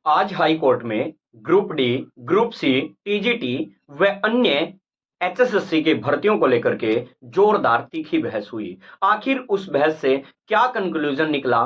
आज high court में group D, group C, TGT व अन्य एचएसएससी की भर्तियों को लेकर के जोरदार तीखी बहस हुई। आखिर उस बहस से क्या कंक्लूजन निकला,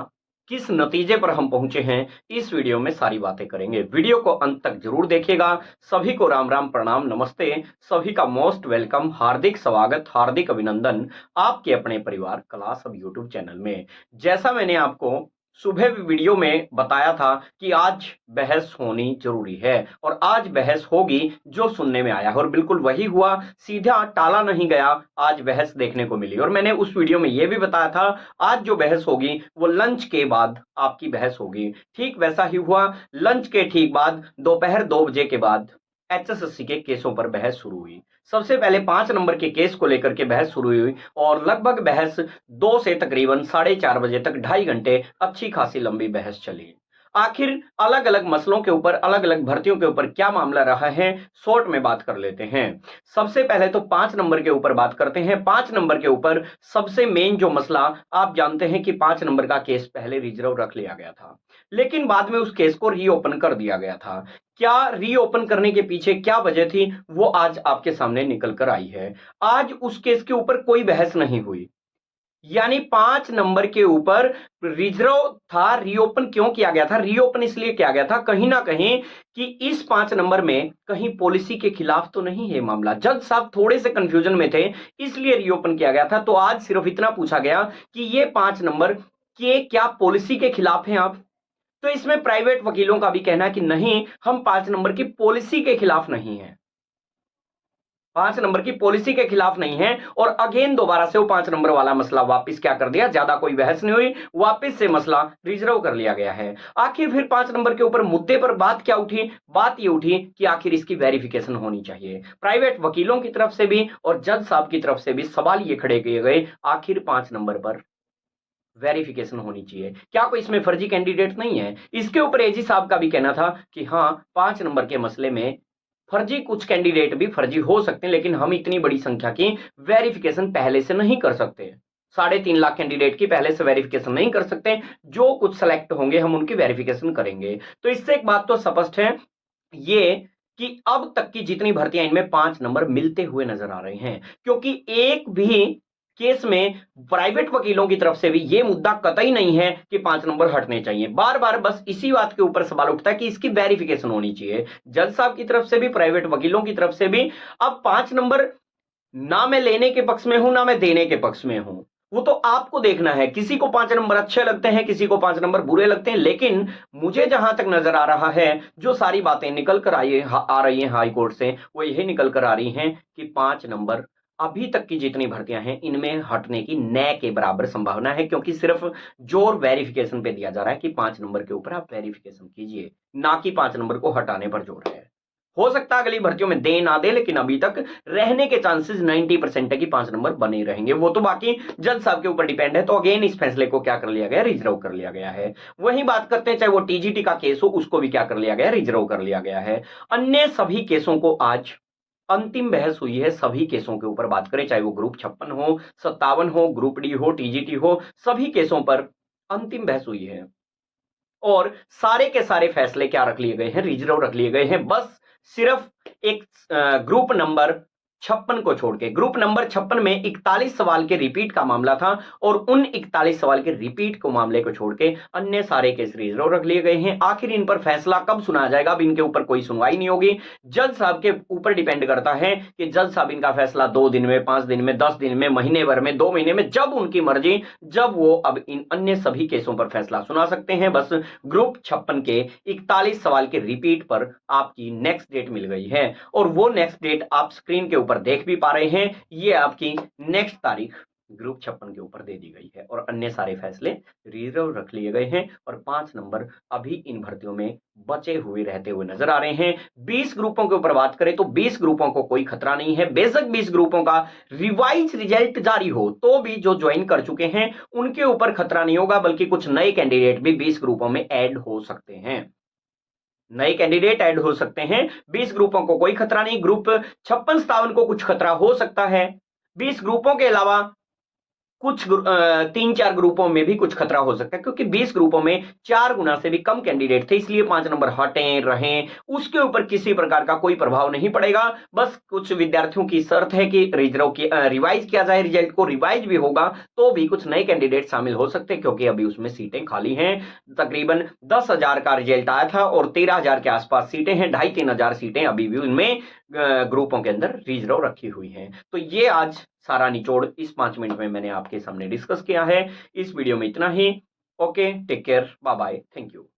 किस नतीजे पर हम पहुंचे हैं, इस वीडियो में सारी बातें करेंगे। वीडियो को अंत तक जरूर देखिएगा। सभी को राम राम, प्रणाम, नमस्ते। सभी का मोस्ट वेलकम, हार्दिक स्वागत, हार्दिक अभिनंदन आपके अपने परिवार क्लास अब यूट्यूब चैनल में। जैसा मैंने आपको सुबह भी वीडियो में बताया था कि आज बहस होनी जरूरी है और आज बहस होगी, जो सुनने में आया है और बिल्कुल वही हुआ। सीधा टाला नहीं गया, आज बहस देखने को मिली। और मैंने उस वीडियो में यह भी बताया था आज जो बहस होगी वो लंच के बाद आपकी बहस होगी। ठीक वैसा ही हुआ। लंच के ठीक बाद दोपहर 2 बजे के बाद एचएसएससी के केसों पर बहस शुरू हुई। सबसे पहले 5 नंबर के केस को लेकर के बहस शुरू हुई और लगभग बहस 2 से तकरीबन 4:30 बजे तक 2.5 घंटे अच्छी खासी लंबी बहस चली। आखिर अलग अलग मसलों के ऊपर, अलग अलग भर्तियों के ऊपर क्या मामला रहा है, शॉर्ट में बात कर लेते हैं। सबसे पहले तो 5 नंबर के ऊपर बात करते हैं। 5 नंबर के ऊपर सबसे मेन जो मसला, आप जानते हैं कि 5 नंबर का केस पहले रिजर्व रख लिया गया था, लेकिन बाद में उस केस को रीओपन कर दिया गया था। क्या रीओपन करने के पीछे क्या वजह थी, वो आज आपके सामने निकल कर आई है। आज उस केस के ऊपर कोई बहस नहीं हुई, यानी 5 नंबर के ऊपर रिजर्व था। रीओपन क्यों किया गया था? रीओपन इसलिए किया गया था कहीं ना कहीं कि इस 5 नंबर में कहीं पॉलिसी के खिलाफ तो नहीं है मामला। जज साहब थोड़े से कंफ्यूजन में थे, इसलिए रीओपन किया गया था। तो आज सिर्फ इतना पूछा गया कि ये 5 नंबर के क्या पॉलिसी के खिलाफ हैं आप? तो इसमें प्राइवेट वकीलों का भी कहना है कि नहीं, हम 5 नंबर की पॉलिसी के खिलाफ नहीं है, 5 नंबर की पॉलिसी के खिलाफ नहीं है। और अगेन दोबारा से वो 5 नंबर वाला मसला वापस क्या कर दिया, ज्यादा कोई बहस नहीं हुई, वापस से मसला रिजर्व कर लिया गया है। आखिर फिर 5 नंबर के ऊपर मुद्दे पर बात क्या उठी? बात ये उठी कि आखिर इसकी वेरिफिकेशन होनी चाहिए। प्राइवेट वकीलों की तरफ से भी और जज साहब की तरफ से भी सवाल ये खड़े किए गए, आखिर 5 नंबर पर वेरिफिकेशन होनी चाहिए, क्या कोई इसमें फर्जी कैंडिडेट नहीं है? इसके ऊपर एजी साहब का भी कहना था कि हाँ, 5 नंबर के मसले में फर्जी कुछ कैंडिडेट भी फर्जी हो सकते हैं, लेकिन हम इतनी बड़ी संख्या की वेरिफिकेशन पहले से नहीं कर सकते। 3.5 लाख कैंडिडेट की पहले से वेरिफिकेशन नहीं कर सकते। जो कुछ सेलेक्ट होंगे हम उनकी वेरिफिकेशन करेंगे। तो इससे एक बात तो स्पष्ट है ये कि अब तक की जितनी भर्तियां, इनमें 5 नंबर मिलते हुए नजर आ रहे हैं, क्योंकि एक भी केस में प्राइवेट वकीलों की तरफ से भी यह मुद्दा कतई नहीं है कि 5 नंबर हटने चाहिए। बार बार बस इसी बात के ऊपर सवाल उठता है कि इसकी वेरिफिकेशन होनी चाहिए, जज साहब की तरफ से भी, प्राइवेट वकीलों की तरफ से भी। अब 5 नंबर, ना मैं लेने के पक्ष में हूं ना मैं देने के पक्ष में हूं, वो तो आपको देखना है। किसी को 5 नंबर अच्छे लगते हैं, किसी को 5 नंबर बुरे लगते हैं, लेकिन मुझे जहां तक नजर आ रहा है, जो सारी बातें निकल कर आ रही हैं हाई कोर्ट से, वो यही निकल कर आ रही हैं कि 5 नंबर अभी तक की जितनी भर्तियां हैं इनमें हटने की न के बराबर संभावना है, क्योंकि सिर्फ जोर वेरिफिकेशन पे दिया जा रहा है कि 5 नंबर के ऊपर आप वेरिफिकेशन कीजिए, ना कि 5 नंबर को हटाने पर जोर है। हो सकता है अगली भर्तियों में दे ना दे, लेकिन अभी तक रहने के चांसेस 90% है कि 5 नंबर बने रहेंगे। वो तो बाकी जज साहब के ऊपर डिपेंड है। तो अगेन इस फैसले को क्या कर लिया गया, रिजर्व कर लिया गया है। वही बात करते हैं, चाहे वो टीजीटी का केस हो, उसको भी क्या कर लिया गया, रिजर्व कर लिया गया है। अन्य सभी केसों को आज अंतिम बहस हुई है। सभी केसों के ऊपर बात करें, चाहे वो ग्रुप 56 हो, 57 हो, ग्रुप डी हो, टीजीटी हो, सभी केसों पर अंतिम बहस हुई है और सारे के सारे फैसले क्या रख लिए गए हैं, रिजर्व रख लिए गए हैं। बस सिर्फ एक ग्रुप नंबर 56 को छोड़ के, ग्रुप नंबर 56 में 41 सवाल के रिपीट का मामला था और उन 41 सवाल के रिपीट को मामले को छोड़ के अन्य सारे केस रिजर्व रख लिए गए हैं। आखिर इन पर फैसला कब सुना जाएगा? अब इनके ऊपर कोई सुनवाई नहीं होगी। जज साहब के ऊपर डिपेंड करता है कि जज साहब इनका फैसला 2 दिन में, 5 दिन में, 10 दिन में, महीने भर में, 2 महीने में, जब उनकी मर्जी, जब वो अब इन अन्य सभी केसों पर फैसला सुना सकते हैं। बस ग्रुप 56 के 41 सवाल के रिपीट पर आपकी नेक्स्ट डेट मिल गई है और वो नेक्स्ट डेट आप स्क्रीन के ऊपर देख भी पा रहे हैं। ये आपकी नेक्स्ट तारीख ग्रुप 56 के ऊपर दे दी गई है और अन्य सारे फैसले रिजर्व रख लिए गए हैं और 5 नंबर अभी इन भर्तियों में बचे हुए रहते हुए नजर आ रहे हैं। 20 ग्रुपों के ऊपर बात करें तो 20 ग्रुपों को कोई खतरा नहीं है। बेशक 20 ग्रुपों का रिवाइज रिजल्ट जारी हो तो भी जो ज्वाइन कर चुके हैं उनके ऊपर खतरा नहीं होगा, बल्कि कुछ नए कैंडिडेट भी 20 ग्रुपों में ऐड हो सकते हैं। नए कैंडिडेट ऐड हो सकते हैं। 20 ग्रुपों को कोई खतरा नहीं। ग्रुप 56 57 को कुछ खतरा हो सकता है। 20 ग्रुपों के अलावा तीन चार ग्रुपों में भी कुछ खतरा हो सकता है, क्योंकि 20 ग्रुपों में 4 गुना से भी कम कैंडिडेट थे, इसलिए 5 नंबर हटें रहें उसके ऊपर किसी प्रकार का कोई प्रभाव नहीं पड़ेगा। बस कुछ विद्यार्थियों की शर्त है कि रिवाइज किया जाए, रिजल्ट को रिवाइज भी होगा तो भी कुछ नए कैंडिडेट शामिल हो सकते हैं, क्योंकि अभी उसमें सीटें खाली हैं। तकरीबन 10,000 का रिजल्ट आया था और 13,000 के आसपास सीटें हैं, 2,500-3,000 सीटें अभी भी उनमें ग्रुपों के अंदर रिजर्व रखी हुई हैं। तो ये आज सारा निचोड़ इस 5 मिनट में मैंने आपके सामने डिस्कस किया है। इस वीडियो में इतना ही। Okay, take care, bye bye, thank you.